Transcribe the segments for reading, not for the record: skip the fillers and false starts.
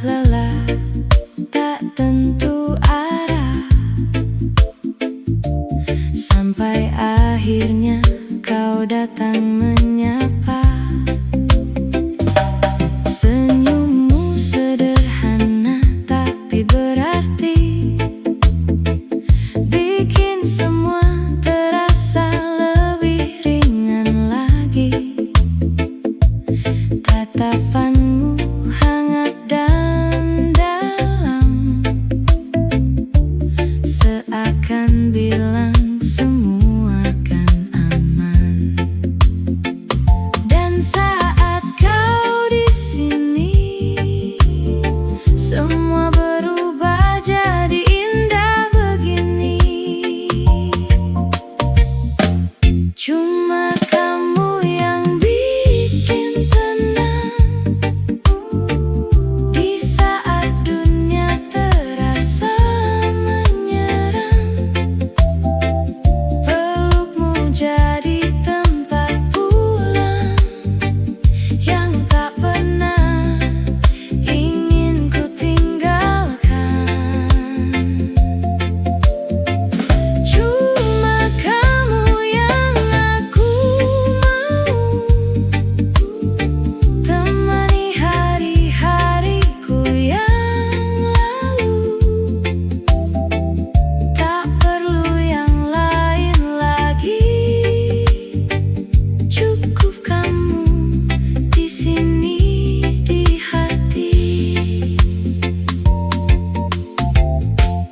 lelah, tak tentu arah, sampai akhirnya kau datang menyapa. Senyummu sederhana tapi berarti, bikin semua terasa lebih ringan lagi. Tatapanmu hangat dan dalam, seakan bilang semua akan aman. Dan saat kau di sini, semua berubah jadi indah begini. Cuma kamu yang bikin tenang di saat dunia terasa menyerang. Pelukmu jadi tempat pulang yang tak pernah ingin ku tinggalkan. Cuma kamu yang aku mau, temani hari-hariku yang lalu. Tak perlu yang lain lagi, cukup kamu di sini di hati.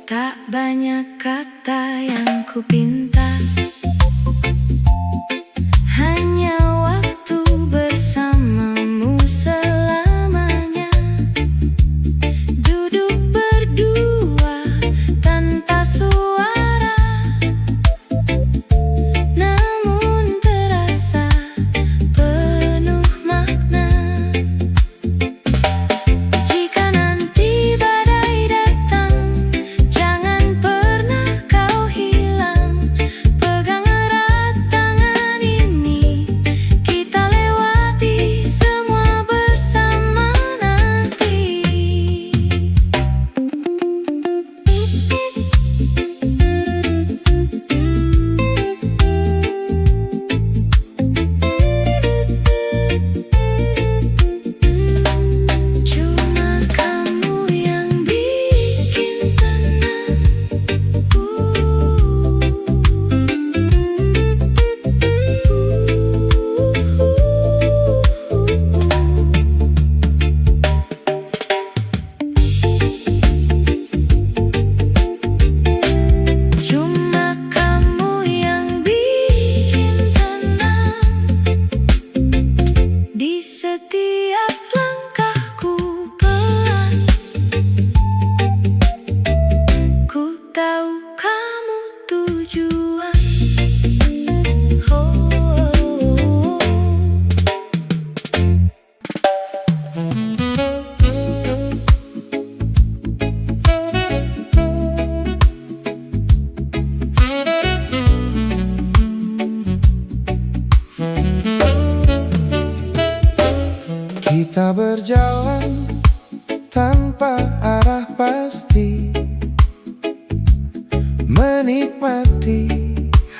Tak banyak kata yang ku pinta, hanya waktu bersamamu selamanya. Duduk berdua tanpa suara, namun terasa penuh makna. Jika nanti badai datang, jangan pernah kau hilang. Pegang erat tangan ini, kita lewati semua bersama nanti. Cuma kamu yang bikin tenang. Cuma kamu yang bikin tenang di setiap langkahku pelan. Ku tahu kamu tujuan. Oh. Kita berjalan tanpa arah pasti, menikmati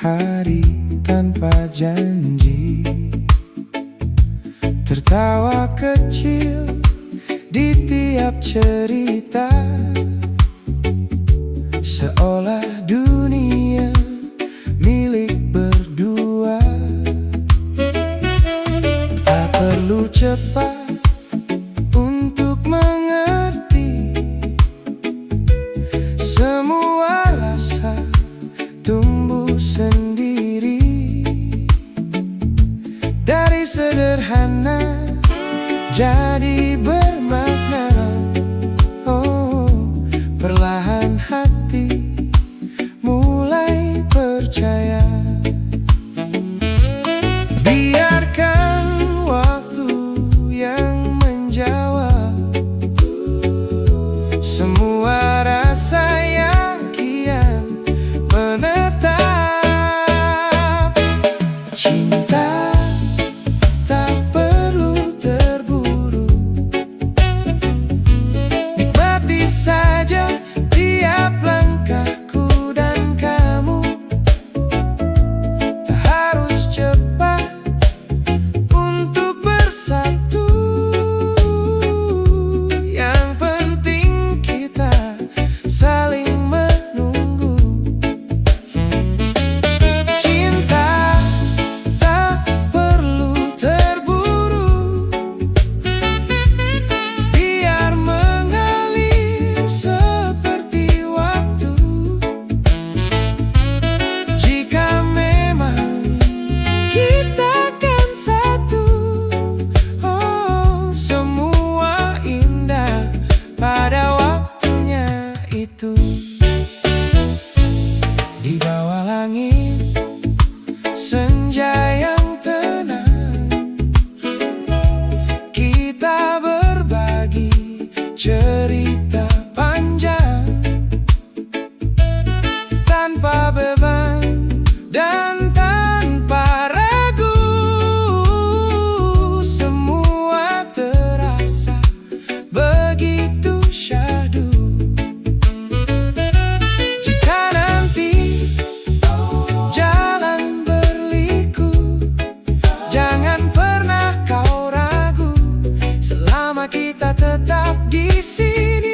hari tanpa janji. Tertawa kecil di tiap cerita, seolah dunia milik berdua. Tak perlu cepat untuk mengerti, semua rasa tumbuh sendiri. Dari sederhana jadi bermakna. Oh, itu. Di bawah langit senja yang tenang, kita berbagi cerita panjang tanpa beban dan tanpa ragu. Semua terasa begitu syahdu. Jika nanti jalan berliku, jangan pernah kau ragu, selama kita tetap di sini.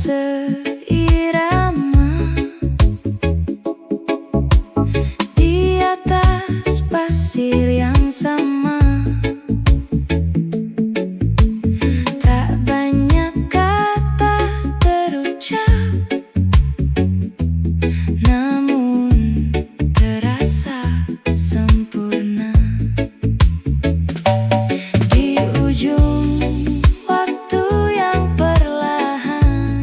seirama di atas pasir yang sama. Tak banyak kata terucap, namun terasa sempurna. Di ujung waktu yang perlahan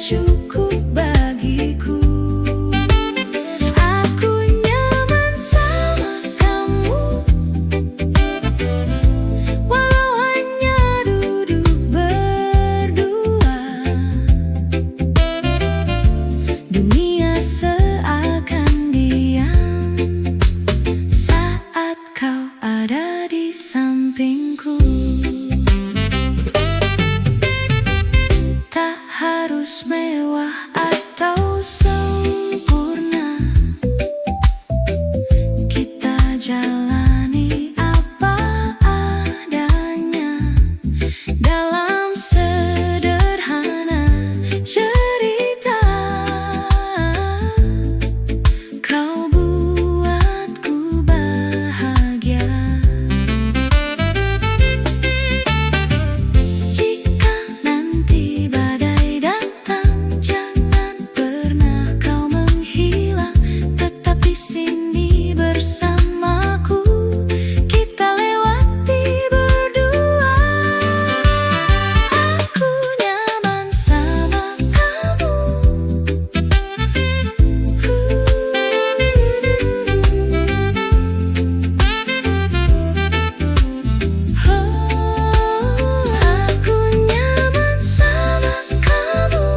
cukup bagiku. Aku nyaman sama kamu, walau hanya duduk berdua. Dunia seakan diam saat kau ada di sampingku. Tak harus mewah atau sempurna, kita jalani apa adanya dalam sederhana cerita. Kau buatku bahagia. Jika nanti badai datang, jangan pernah kau menghilang. Tetap di sini bersamaku, kita lewati berdua. Aku nyaman sama kamu. Aku nyaman sama kamu.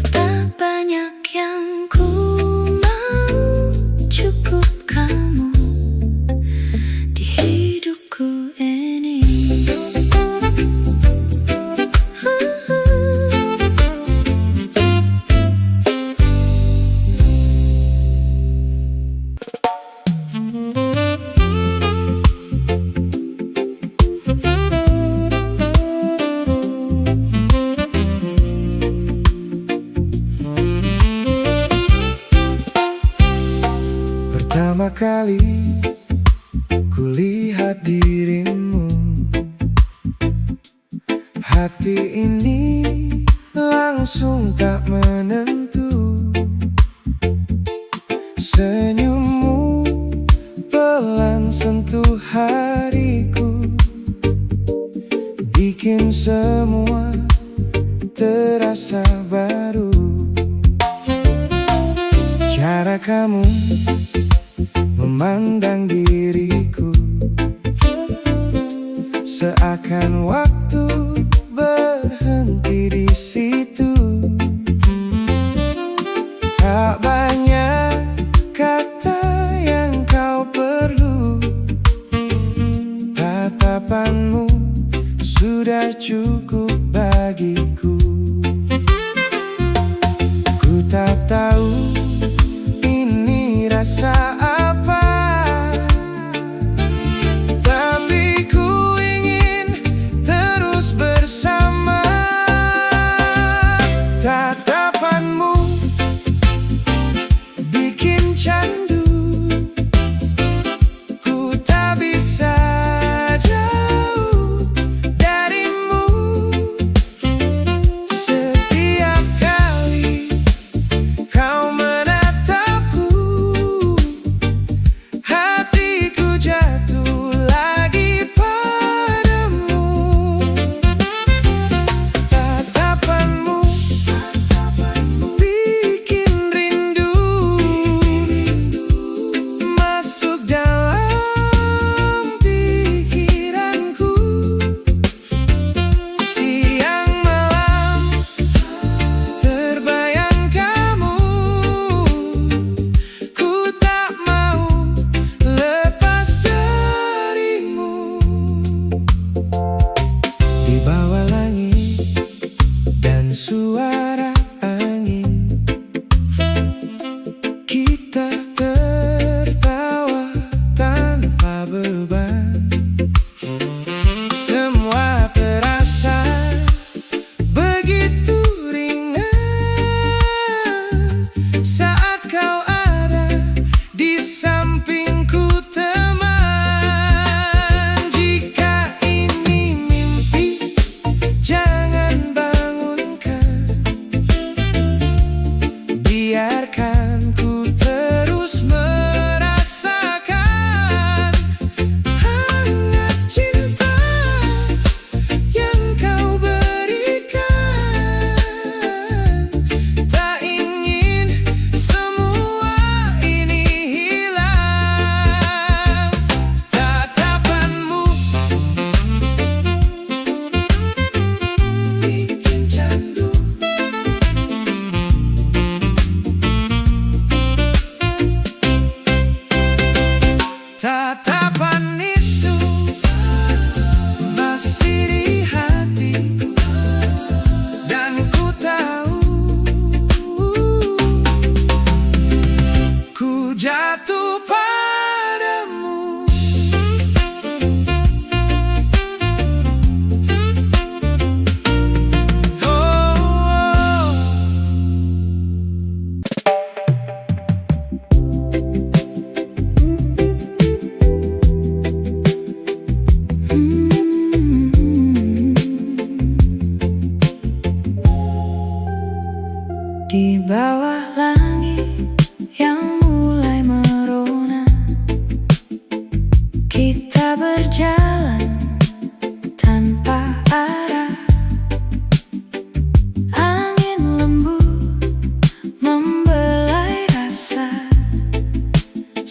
Tak banyak yang ku mau, cukup kamu di hidupku ini. Pertama kali kulihat dirimu, hati ini langsung tak menentu. Senyummu pelan sentuh hariku, bikin semua terasa baru. Cara kamu memandang diriku, seakan waktu berhenti di situ. Tak banyak kata yang kau perlu, tatapanmu sudah cukup bagiku. Ku tak tahu ini rasa apa, tapi ku ingin terus bersama.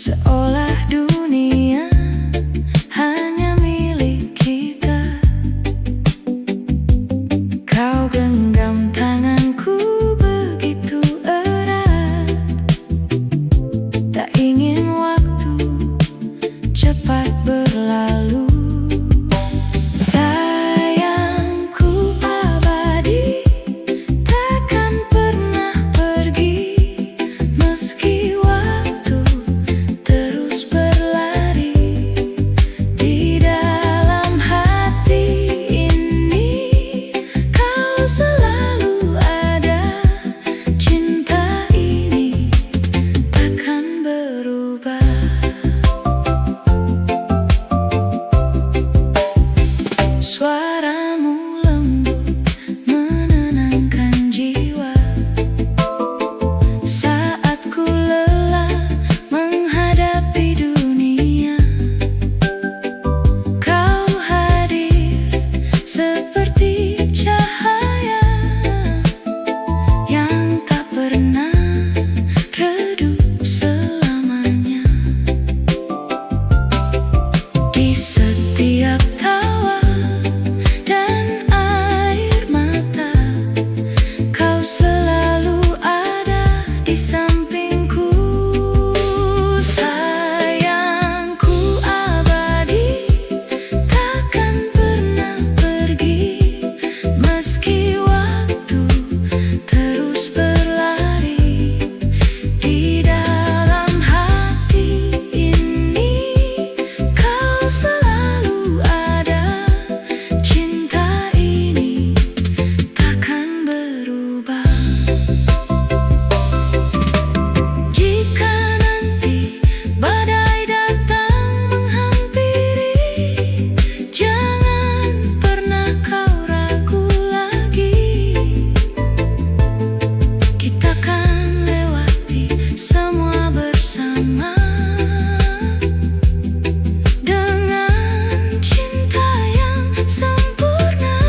seolah dunia hanya milik kita. Kau genggam tanganku begitu erat, tak ingin waktu cepat berlalu. Sayangku abadi, takkan pernah pergi, meski waktu terus berlari. Di dalam hati ini kau selalu ada, cinta ini takkan berubah. Suaramu lembut menenangkan jiwa saat ku lelah menghadapi dunia. Kau hadir seperti cahaya yang tak pernah redup selamanya. Di setiap tawa dan air mata, kau selalu ada di sampingku. Sayangku abadi, takkan pernah pergi, meski waktu terus berlari. Di dalam hati ini kau selalu ada, cinta ini takkan berubah. Jika nanti badai datang menghampiri, jangan pernah kau ragu lagi. Kita kan lewati semua bersama dengan cinta yang sempurna.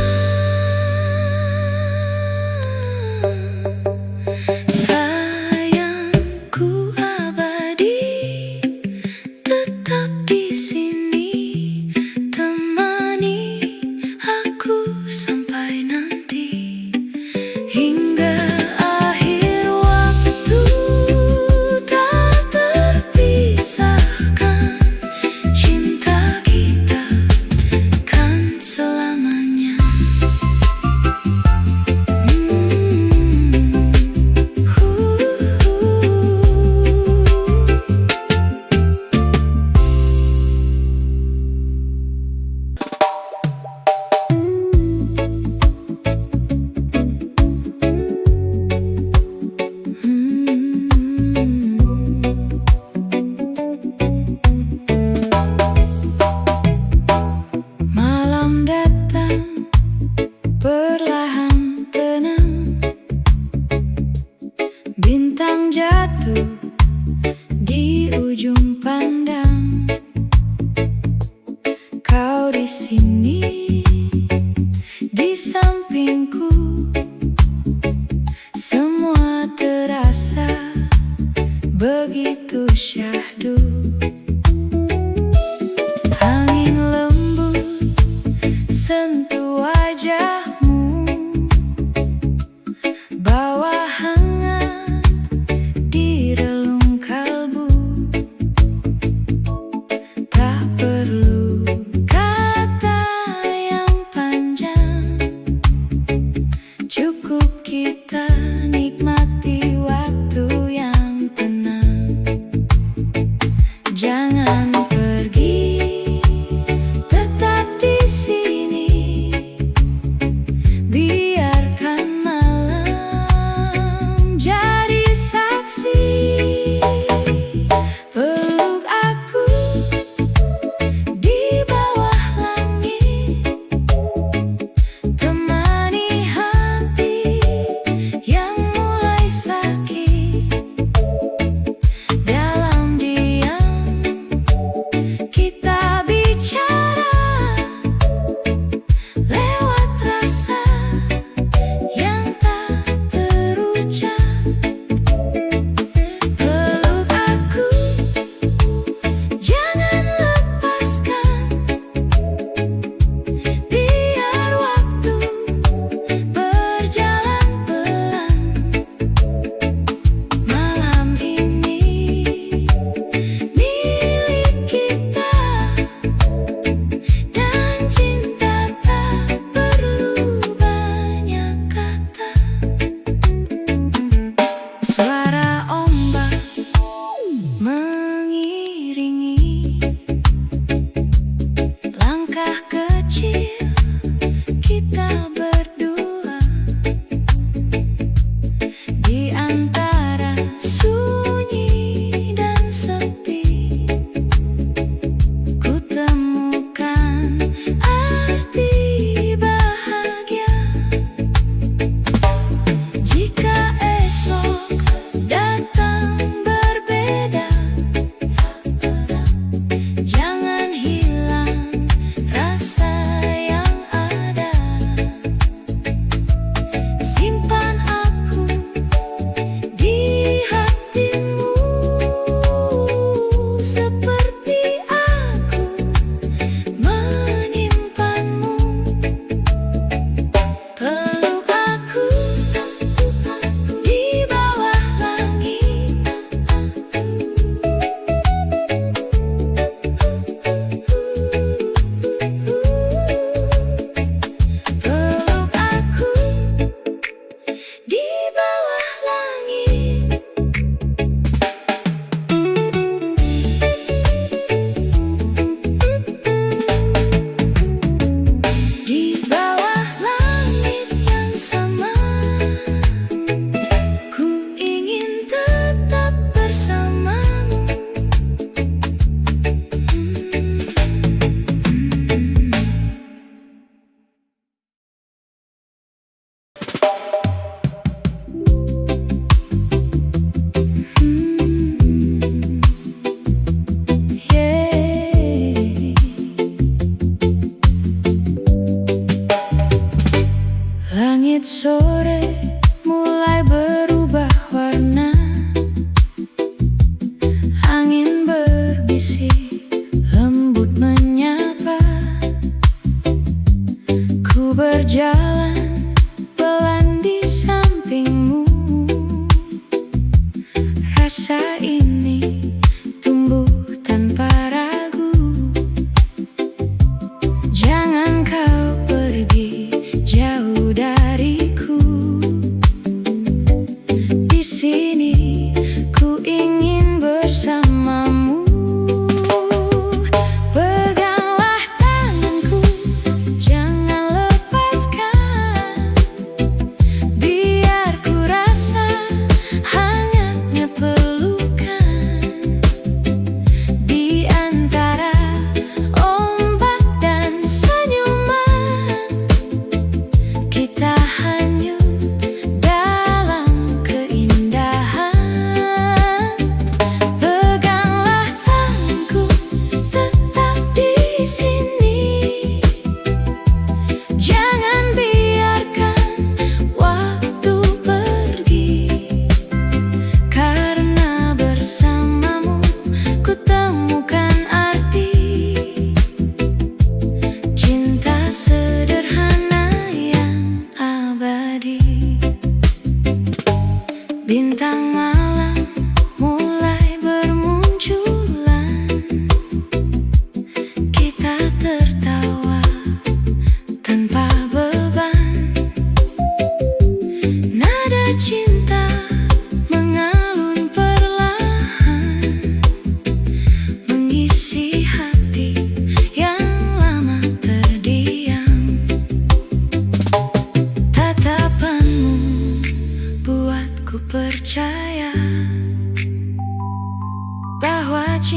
Sayangku abadi, tetap di sini, temani aku sampai nanti. Hingga akhir waktu tak terpisahkan, cinta kita kan selamanya. Malam datang perlahan tenang, bintang jatuh di ujung pandang. Kau di sini di sampingku, semua terasa begitu syahdu. Angin lembut sentuh wajahmu, bawa hangat di relung kalbu. Tak perlu kata yang panjang, cukup kita nikmati waktu yang tenang. Jangan pergi, tetap di sini, biarkan malam jadi saksi. Peluk aku di bawah langit, temani hati yang mulai sakit. Dalam diam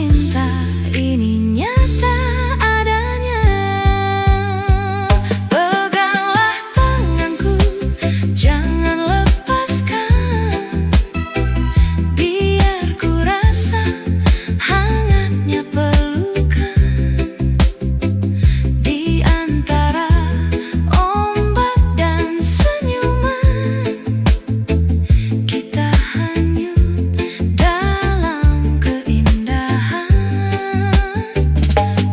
cinta ini nyata adanya. Peganglah tanganku, jangan lepaskan, biar ku rasa hangatnya pelukan di antara ombak dan senyuman. Kita hanyut dalam keindahan.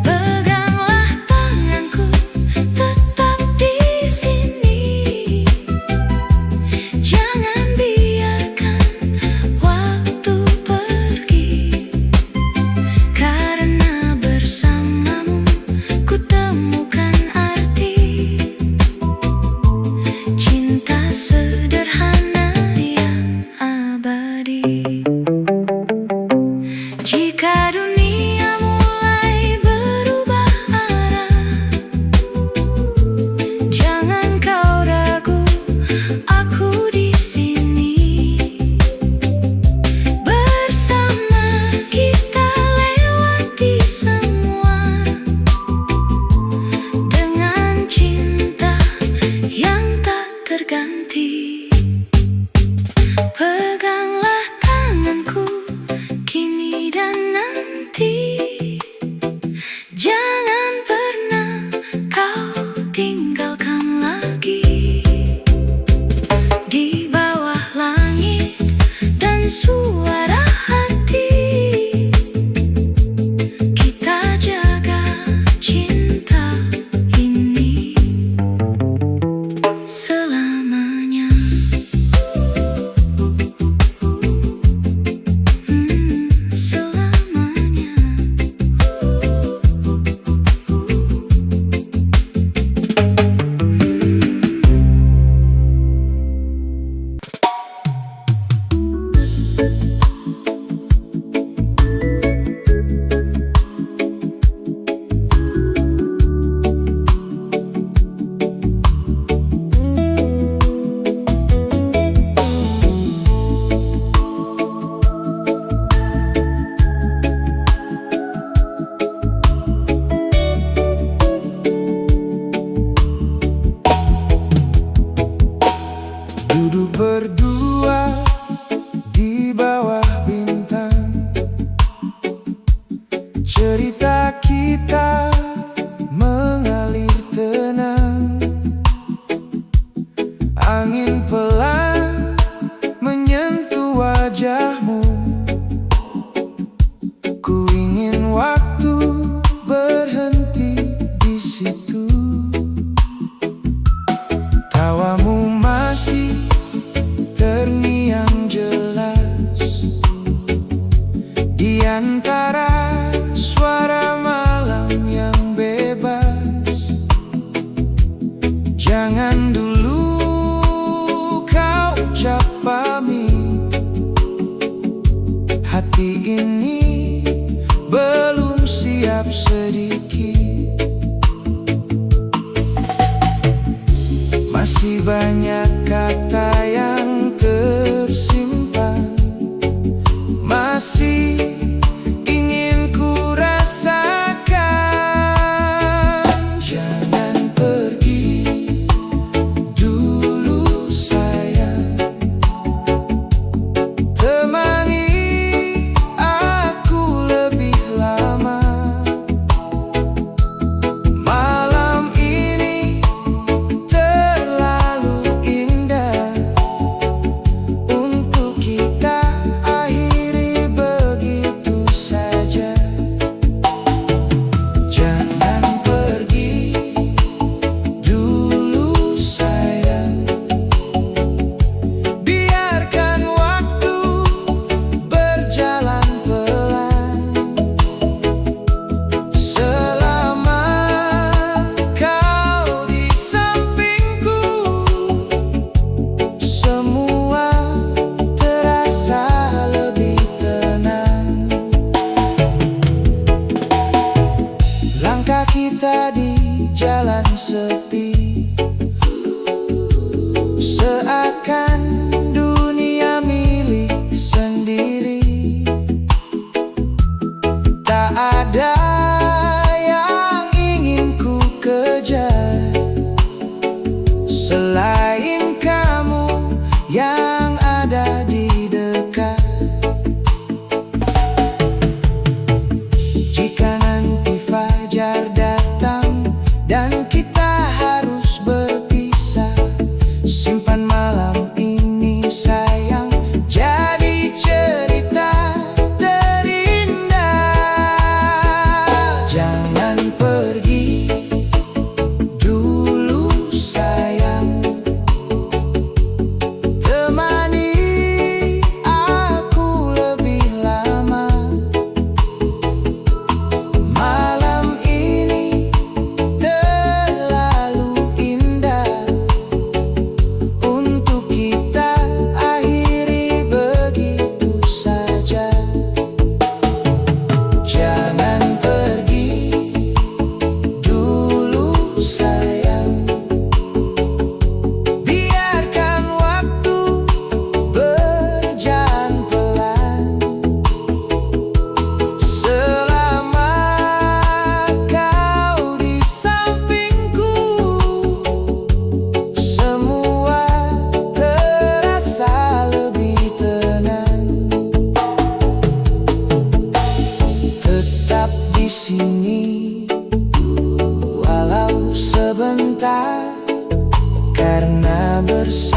Peganglah tanganku, tetap di sini. Jangan biarkan waktu pergi, karena bersamamu ku temukan arti cinta sederhana yang abadi. Jika dunia mulai berubah arah, jangan kau ragu, aku di sini. Bersama kita lewati semua dengan cinta yang tak terganti. Peganglah tanganku kini dan nanti. Jangan pernah kau tinggalkan lagi. Di bawah langit dan suara hati, kita jaga cinta ini selamanya. Selamanya. Duduk berdua di bawah bintang, cerita kita mengalir tenang. Angin pelan menyentuh wajahmu. Ku ingin waktu berhenti di situ. Tawamu masih terngiang jelas di antara suara malam yang bebas. Jangan dulu kau ucap pamit, hati ini belum siap sedikit. Masih banyak kata yang tersimpan, masih ingin ku rasakan. Jangan pergi dulu sayang, temani aku lebih lama. ada yang ingin ku kejar selain kamu yang ada di dekat. Jika nanti fajar datang dan kita harus berpisah, simpan malam ini sayang jadi cerita terindah. Jangan pergi dulu sayang, temani aku lebih lama. Malam ini terlalu indah untuk kita akhiri begitu saja. Jangan pergi dulu sayang, biarkan waktu berjalan pelan. Selama kau di sampingku, semua terasa lebih tenang. Tetap di sini walau sebentar, karena bersama